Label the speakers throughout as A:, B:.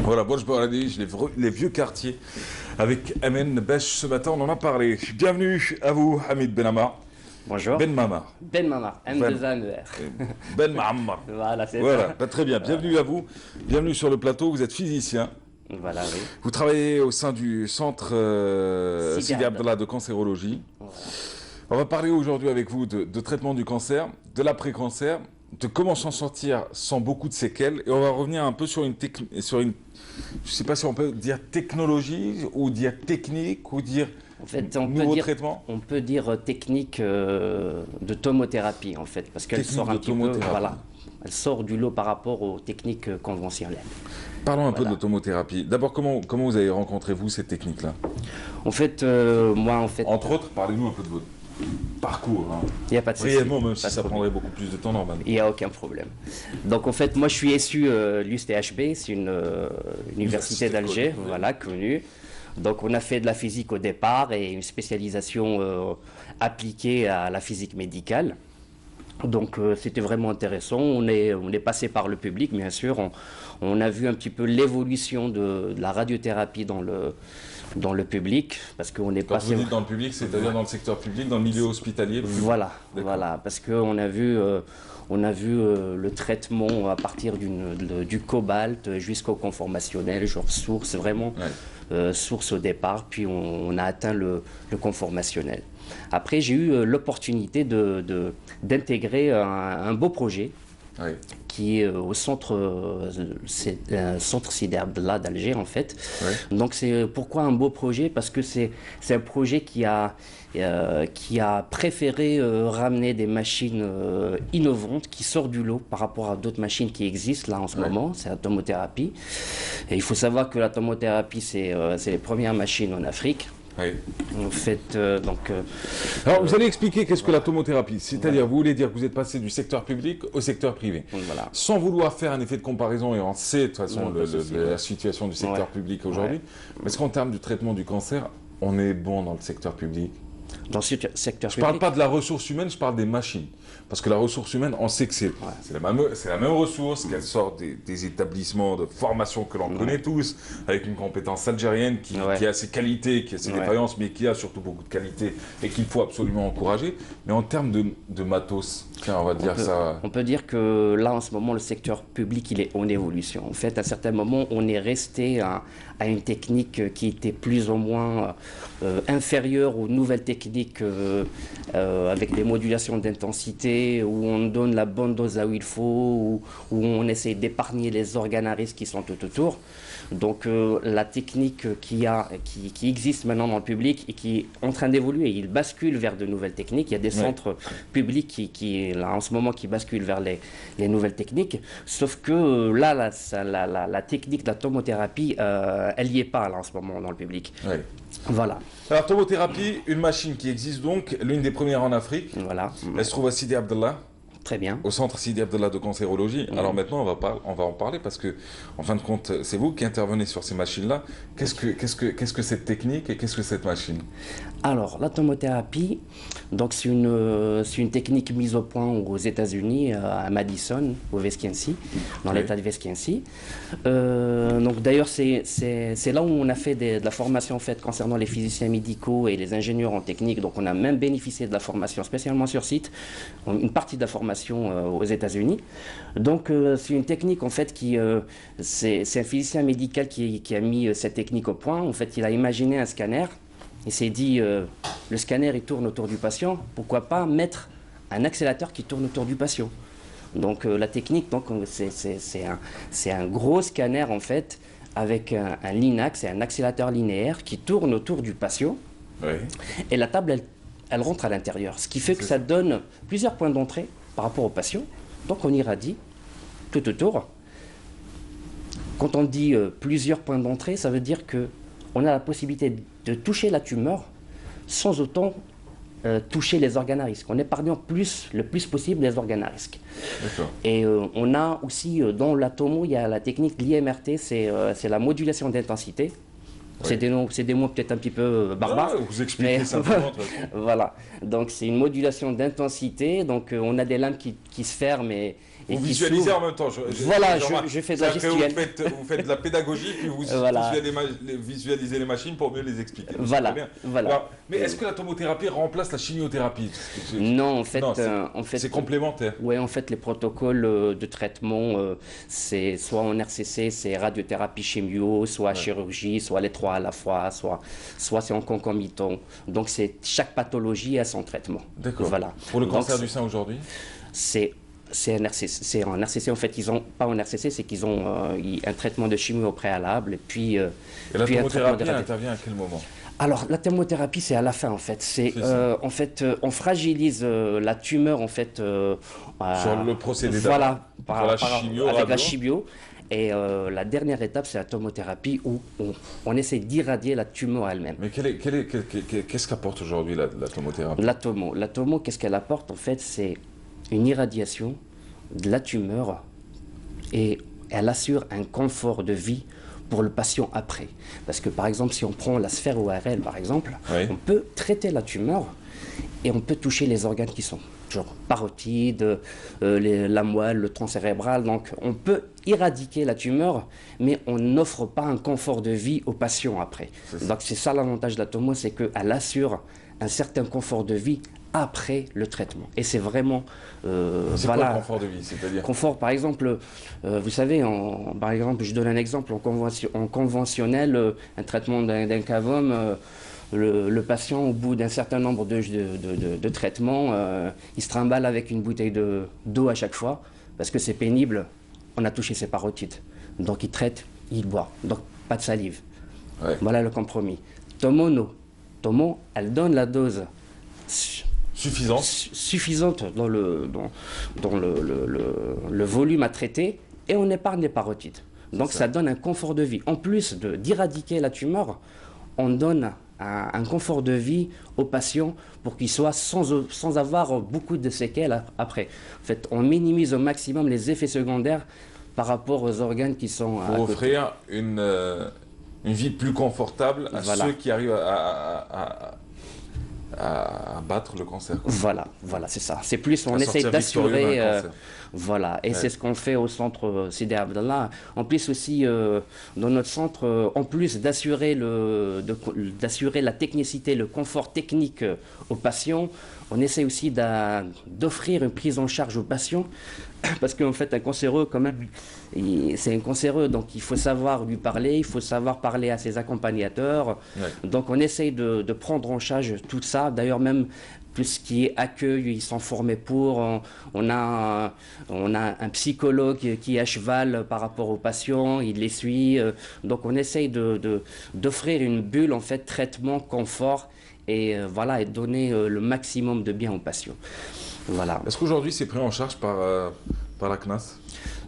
A: Voilà, bon, je me dis, les vieux quartiers avec Amen Besh ce matin, on en a parlé. Bienvenue à vous, Hamid Ben Ammar.
B: Bonjour.
A: Ben Mamar.
B: Ben Mamar, M2AMER.
A: Ben Mammar.
B: Voilà, c'est
A: Voilà,
B: ça.
A: bah, très bien. Bienvenue à vous. Bienvenue sur le plateau. Vous êtes physicien.
B: Voilà, oui.
A: Vous travaillez au sein du centre Sidi Abdallah de cancérologie.
B: Voilà.
A: On va parler aujourd'hui avec vous de traitement du cancer, de l'après-cancer, de comment s'en sortir sans beaucoup de séquelles. Et on va revenir un peu sur une, je ne sais pas si on peut dire technologie ou dire technique ou dire
B: En fait,
A: nouveau traitement.
B: on peut dire technique de tomothérapie, en fait, parce qu'elle
A: Technique
B: sort
A: de
B: un petit peu,
A: tomothérapie.
B: voilà, elle sort du lot par rapport aux techniques conventionnelles.
A: Parlons un peu
B: Voilà.
A: de tomothérapie. D'abord, comment vous avez rencontré, vous, cette technique-là?
B: En fait, moi, en fait,
A: Entre autres, parlez-nous un peu de votre parcours. Hein.
B: il n'y a pas de souci.
A: Brièvement, même si
B: Pas de
A: ça
B: problème.
A: prendrait beaucoup plus de temps, normalement.
B: Il n'y a aucun problème. Donc en fait, moi je suis issu de l'USTHB, c'est une université d'Alger,
A: connue, oui.
B: voilà, connue. Donc on a fait de la physique au départ et une spécialisation appliquée à la physique médicale. Donc c'était vraiment intéressant. On est passé par le public, bien sûr. On a vu un petit peu l'évolution de la radiothérapie dans le public, parce qu'on est
A: Quand
B: passé...
A: vous dites dans le public, c'est-à-dire dans le secteur public, dans le milieu hospitalier.
B: Voilà,
A: D'accord.
B: voilà, parce qu'on a vu, le traitement à partir du cobalt jusqu'au conformationnel, genre source, vraiment
A: Ouais.
B: source au départ, puis on a atteint le conformationnel. Après, j'ai eu l'opportunité d'intégrer un beau projet
A: Oui.
B: qui est au centre Sidi Abdallah d'Alger, en fait.
A: Ouais.
B: Donc c'est pourquoi un beau projet? Parce que c'est un projet qui a préféré ramener des machines innovantes qui sortent du lot par rapport à d'autres machines qui existent là en ce
A: Ouais.
B: moment, c'est la tomothérapie. Et il faut savoir que la tomothérapie, c'est les premières machines en Afrique.
A: Oui.
B: En fait,
A: Alors, vous allez expliquer qu'est-ce que la tomothérapie. C'est-à-dire, vous voulez dire que vous êtes passé du secteur public au secteur privé.
B: voilà.
A: Sans vouloir faire un effet de comparaison, et on sait de toute façon
B: Non, pas de souci,
A: la situation du secteur
B: Ouais.
A: public aujourd'hui, mais est-ce qu'en termes du traitement du cancer, on est bon dans le secteur public?
B: Dans ce secteur
A: Je ne parle
B: public,
A: pas de la ressource humaine, je parle des machines. Parce que la ressource humaine, on sait que c'est la même ressource, qu'elle sort des établissements de formation que l'on connaît tous, avec une compétence algérienne qui a ses qualités, qui a ses
B: Ouais.
A: défaillances, mais qui a surtout beaucoup de qualités et qu'il faut absolument encourager. Mais en termes de matos, tiens, on va dire ça.
B: on peut dire que là, en ce moment, le secteur public, il est en évolution. En fait, à certains moments, on est resté à une technique qui était plus ou moins inférieure aux nouvelles techniques avec des modulations d'intensité, où on donne la bonne dose là où il faut, où on essaie d'épargner les organes à risque qui sont tout autour. Donc la technique qui existe maintenant dans le public et qui est en train d'évoluer, il bascule vers de nouvelles techniques. Il y a des centres publics qui là, en ce moment, qui basculent vers les nouvelles techniques. Sauf que là, la technique de la tomothérapie, elle n'y est pas là en ce moment dans le public.
A: Ouais.
B: Voilà.
A: Alors, tomothérapie, une machine qui existe donc, l'une des premières en Afrique.
B: Voilà.
A: Elle se trouve à Sidi Abdallah,
B: Très bien.
A: au centre Sidi Abdallah de cancérologie. Alors maintenant, on va en parler parce que, en fin de compte, c'est vous qui intervenez sur ces machines-là. Qu'est-ce que cette technique et qu'est-ce que cette machine?
B: Alors, la tomothérapie, donc c'est une technique mise au point aux États-Unis, à Madison, au Wisconsin, dans
A: Oui.
B: l'État de Wisconsin. Donc d'ailleurs, c'est là où on a fait de la formation en fait concernant les physiciens médicaux et les ingénieurs en technique. Donc on a même bénéficié de la formation spécialement sur site, une partie de la formation aux États-Unis. Donc c'est une technique en fait c'est un physicien médical qui a mis cette technique au point. En fait, il a imaginé un scanner. Il s'est dit, le scanner il tourne autour du patient, pourquoi pas mettre un accélérateur qui tourne autour du patient. Donc la technique, c'est un gros scanner en fait, avec un Linax et un accélérateur linéaire qui tourne autour du patient.
A: Oui.
B: Et la table, elle rentre à l'intérieur, ce qui fait que ça donne plusieurs points d'entrée par rapport au patient. Donc on irradie tout autour. Quand on dit plusieurs points d'entrée, ça veut dire que on a la possibilité de toucher la tumeur sans autant toucher les organes à risque. On épargne le plus possible les organes à risque.
A: D'accord.
B: Et on a aussi, dans la tomo, il y a la technique de l'IMRT, c'est la modulation d'intensité. C'est des mots peut-être un petit peu barbares.
A: Ah, vous expliquez simplement. de toute façon.
B: Voilà. Donc c'est une modulation d'intensité. Donc on a des lampes qui se ferment et
A: vous
B: qui
A: visualisez
B: s'ouvre.
A: en même temps.
B: Voilà, je fais de la gestuelle.
A: Vous faites de la pédagogie, puis vous
B: Voilà.
A: visualisez les machines pour mieux les expliquer.
B: Voilà,
A: Très bien.
B: voilà.
A: Alors, mais est-ce que la tomothérapie remplace la chimiothérapie?
B: Non, en fait,
A: c'est complémentaire.
B: ouais, en fait, les protocoles de traitement, c'est soit en RCC, c'est radiothérapie chimio, soit chirurgie, soit les trois à la fois, soit c'est en concomitant. Donc, chaque pathologie a son traitement.
A: D'accord.
B: Voilà.
A: Pour le
B: Donc,
A: cancer du sein aujourd'hui?
B: c'est un RCC. C'est en RCC, en fait, pas en RCC, c'est qu'ils ont un traitement de chimio au préalable, et puis.
A: Et la
B: puis un traitement
A: tomothérapie
B: de
A: intervient à quel moment?
B: Alors, la thermothérapie, c'est à la fin, en fait. On fragilise la tumeur, en fait.
A: Sur le procédé
B: voilà, avec la
A: radio.
B: chimio. Et la dernière étape, c'est la tomothérapie où on essaie d'irradier la tumeur elle-même.
A: Mais qu'est-ce qu'apporte aujourd'hui la tomothérapie?
B: La tomo, qu'est-ce qu'elle apporte? En fait, c'est une irradiation de la tumeur et elle assure un confort de vie pour le patient après. Parce que par exemple, si on prend la sphère ORL, par exemple,
A: Oui.
B: on peut traiter la tumeur et on peut toucher les organes qui sont, genre parotide, la moelle, le tronc cérébral. Donc on peut éradiquer la tumeur, mais on n'offre pas un confort de vie au patient après. Donc c'est ça l'avantage de la tomo, c'est qu'elle assure un certain confort de vie après le traitement. Et c'est vraiment...
A: C'est
B: voilà,
A: quoi le confort de vie, c'est-à-dire?
B: confort, par exemple, vous savez, par exemple, je donne un exemple, en conventionnel, un traitement d'un cavum, le patient, au bout d'un certain nombre de traitements, il se trimballe avec une bouteille d'eau à chaque fois, parce que c'est pénible, on a touché ses parotides. Donc il traite, il boit, donc pas de salive.
A: Ouais.
B: Voilà le compromis. Tomo, no. Tomo, elle donne la dose suffisante dans le volume à traiter et on épargne les parotides. Donc ça donne un confort de vie. En plus d'éradiquer la tumeur, on donne un confort de vie aux patients pour qu'ils soient sans avoir beaucoup de séquelles après. En fait, on minimise au maximum les effets secondaires par rapport aux organes qui sont
A: pour offrir une vie plus confortable à ceux qui arrivent à battre le cancer.
B: Voilà, c'est ça. C'est plus, on essaie d'assurer. Voilà, et c'est ce qu'on fait au centre Sidi Abdallah. En plus aussi, dans notre centre, en plus d'assurer la technicité, le confort technique aux patients, on essaie aussi d'offrir une prise en charge aux patients, parce qu'en fait, un cancéreux, quand même, c'est un cancéreux, donc il faut savoir lui parler, il faut savoir parler à ses accompagnateurs. Donc on essaye de prendre en charge tout ça. D'ailleurs, même tout ce qui est accueil, ils sont formés pour. On a un psychologue qui est à cheval par rapport aux patients, il les suit. Donc on essaye d'offrir une bulle, en fait, traitement, confort, et voilà, et donner le maximum de bien aux patients. Voilà.
A: Est-ce qu'aujourd'hui c'est pris en charge par la CNAS?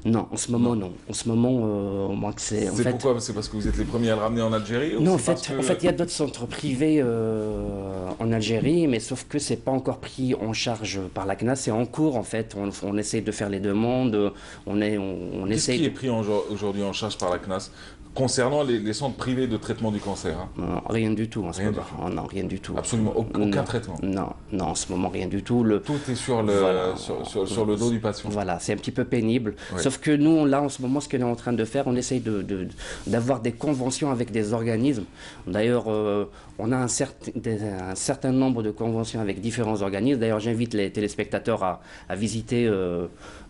B: Non, en ce moment, non. En ce moment, c'est...
A: Pourquoi? C'est parce que vous êtes les premiers à le ramener en Algérie?
B: Non, en fait, il y a d'autres centres privés en Algérie, mais sauf que c'est pas encore pris en charge par la CNAS. C'est en cours, en fait. On essaie de faire les demandes.
A: Qu'est-ce qui est pris aujourd'hui en charge par la CNAS concernant les centres privés de traitement du cancer?
B: Non, rien du tout en ce moment. Oh, non, rien du tout.
A: Absolument aucun traitement?
B: Non, en ce moment, rien du tout.
A: Tout est sur le dos du patient.
B: Voilà, c'est un petit peu pénible.
A: Ouais.
B: Sauf que nous, là, en ce moment, ce qu'on est en train de faire, on essaye d'avoir des conventions avec des organismes. D'ailleurs, on a un certain nombre de conventions avec différents organismes. D'ailleurs, j'invite les téléspectateurs à visiter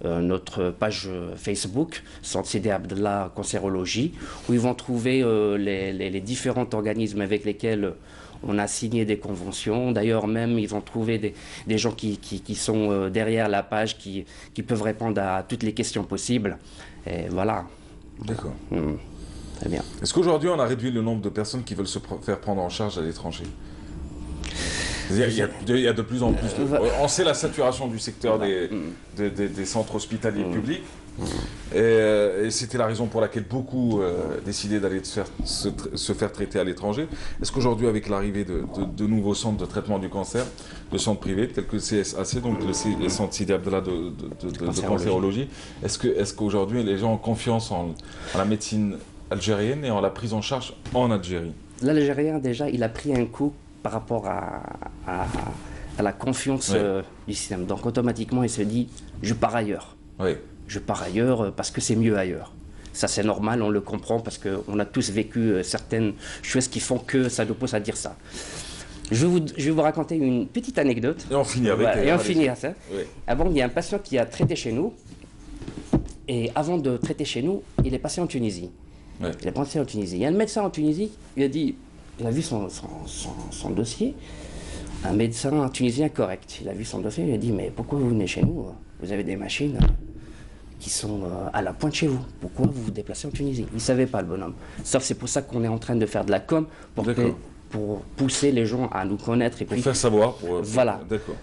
B: notre page Facebook, Centre Sidi Abdallah Cancérologie, où ils vont trouver les différents organismes avec lesquels on a signé des conventions. D'ailleurs, même, ils vont trouver des gens qui sont derrière la page, qui peuvent répondre à toutes les questions possibles. Et voilà.
A: D'accord.
B: Très bien.
A: Est-ce qu'aujourd'hui, on a réduit le nombre de personnes qui veulent se faire prendre en charge à l'étranger? Il y a de plus en plus. On sait la saturation du secteur des centres hospitaliers publics. Et c'était la raison pour laquelle beaucoup décidaient d'aller se faire traiter à l'étranger. Est-ce qu'aujourd'hui, avec l'arrivée de nouveaux centres de traitement du cancer, de centres privés tels que le CSAC, donc le centre Sidi Abdallah de cancérologie, est-ce qu'aujourd'hui les gens ont confiance en la médecine algérienne et en la prise en charge en Algérie?
B: L'Algérien, déjà, il a pris un coup par rapport à la confiance du système. Donc automatiquement, il se dit, je pars ailleurs.
A: Oui.
B: je pars ailleurs parce que c'est mieux ailleurs. Ça, c'est normal, on le comprend parce qu'on a tous vécu certaines choses qui font que ça nous pousse à dire ça. Je vais vous raconter une petite anecdote.
A: Et on finit avec.
B: Voilà, et on finit à ça.
A: Oui.
B: Avant, il y a un patient qui a traité chez nous. Et avant de traiter chez nous, il est passé en Tunisie.
A: Ouais.
B: Il est passé en Tunisie. Il y a un médecin en Tunisie, il a dit, il a vu son dossier, un médecin tunisien correct. Il a vu son dossier, il a dit, mais pourquoi vous venez chez nous? Vous avez des machines qui sont à la pointe chez vous. Pourquoi vous vous déplacez en Tunisie? Il ne savait pas, le bonhomme. Sauf c'est pour ça qu'on est en train de faire de la com pour pousser les gens à nous connaître. Et
A: Pour
B: puis,
A: faire savoir.
B: voilà.
A: D'accord.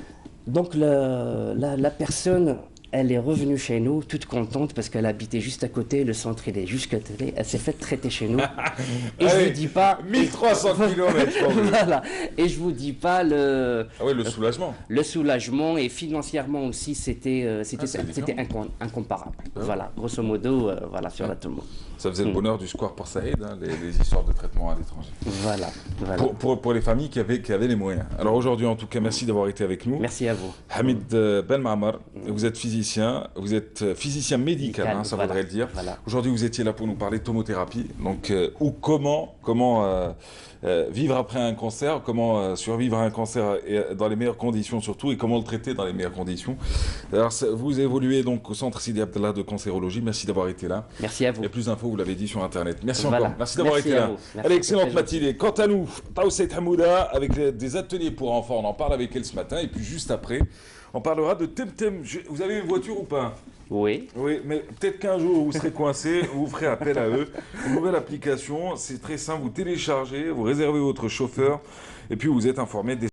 B: Donc la personne, elle est revenue chez nous toute contente parce qu'elle habitait juste à côté, le centre il est juste à côté, elle s'est fait traiter chez nous. Et je vous dis pas...
A: 1300 km.
B: Voilà. Et je vous dis pas le
A: soulagement.
B: Le soulagement et financièrement aussi c'était incomparable.
A: Ah.
B: Voilà, grosso modo, voilà, sur la tombe.
A: Ça faisait le bonheur du square pour Saïd, hein, les histoires de traitement à l'étranger.
B: Voilà.
A: Pour les familles qui avaient les moyens. Alors aujourd'hui, en tout cas, merci d'avoir été avec nous.
B: Merci à vous.
A: Hamid Belmamar, vous êtes physicien médical, hein, ça voudrait le dire.
B: Voilà.
A: Aujourd'hui, vous étiez là pour nous parler de tomothérapie, donc comment vivre après un cancer, comment survivre à un cancer dans les meilleures conditions surtout, et comment le traiter dans les meilleures conditions. Alors, vous évoluez donc au centre Sidi Abdallah de cancérologie. Merci d'avoir été là.
B: Merci à vous.
A: Il y a plus d'infos, vous l'avez dit sur Internet. Merci
B: Voilà.
A: encore. Merci d'avoir été là. Allez, excellente matinée. Quant à nous, Taoussaïd Hamouda, avec des ateliers pour enfants, on en parle avec elle ce matin. Et puis juste après, on parlera de Temtem. Vous avez une voiture ou pas?
B: Oui.
A: Oui, mais peut-être qu'un jour vous serez coincé, vous ferez appel à eux. Une nouvelle application, c'est très simple, vous téléchargez, vous réservez votre chauffeur et puis vous êtes informé des